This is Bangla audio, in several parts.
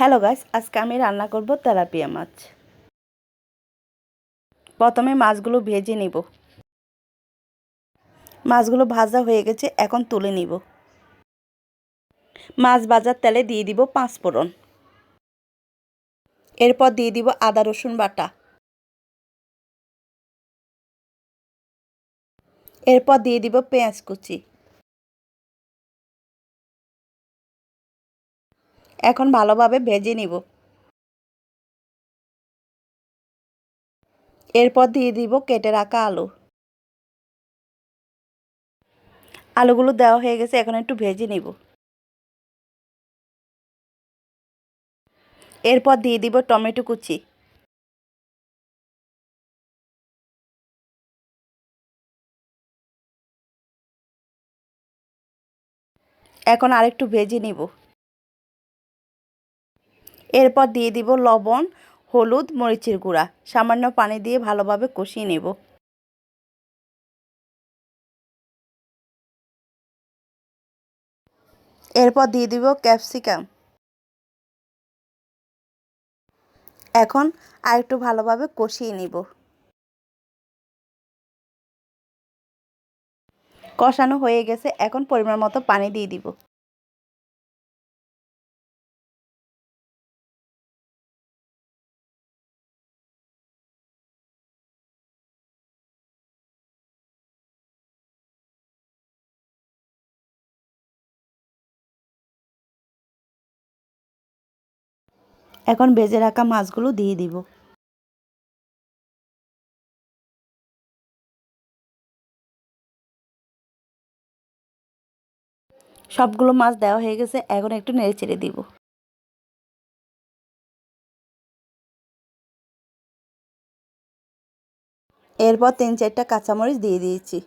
হ্যালো গাইস, আজকে আমি রান্না করব তেলাপিয়া মাছ। প্রথমে মাছগুলো ভেজে নিব। মাছগুলো ভাজা হয়ে গেছে, এখন তুলে নিব। মাছ ভাজার তেলে দিয়ে দিব 5 ফোড়ন। এরপর দিয়ে দিব আদা রসুন বাটা। এরপর দিয়ে দিব পেঁয়াজ কুচি। এখন ভালোভাবে ভেজে নিব। এরপর দিয়ে দিব কেটে রাখা আলু। আলুগুলো দেওয়া হয়ে গেছে, এখন একটু ভেজে নিব। এরপর দিয়ে দিব টমেটো কুচি। এখন আরেকটু ভেজে নিব। এরপর দিয়ে দিব লবণ, হলুদ, মরিচের গুঁড়া। সামান্য পানি দিয়ে ভালোভাবে কষিয়ে নেব। এরপর দিয়ে দিব ক্যাপসিকাম। এখন আরেকটু ভালোভাবে কষিয়ে নিব। কষানো হয়ে গেছে, এখন পরিমাণ মতো পানি দিয়ে দিব। এখন ভেজে রাখা মাছগুলো দিয়ে দিব। সবগুলো মাছ দেওয়া হয়ে গেছে, এখন একটু নেড়ে চেড়ে দিব। এরপর 3-4টা কাঁচামরিচ দিয়ে দিয়েছি।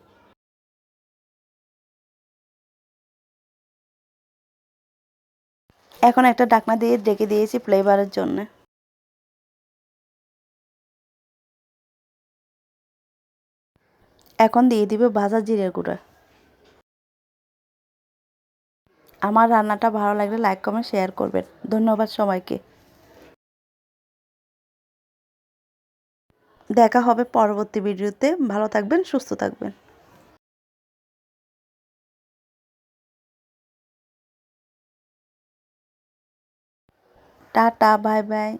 এখন একটা ঢাকনা দিয়ে ঢেকে দিয়েছি ফ্লেভারের জন্য। এখন দিয়ে দিব ভাজা জিরের গুঁড়া। আমার রান্নাটা ভালো লাগলে লাইক কমেন্ট শেয়ার করবেন। ধন্যবাদ সবাইকে। দেখা হবে পরবর্তী ভিডিওতে। ভালো থাকবেন, সুস্থ থাকবেন। Tata, bye bye.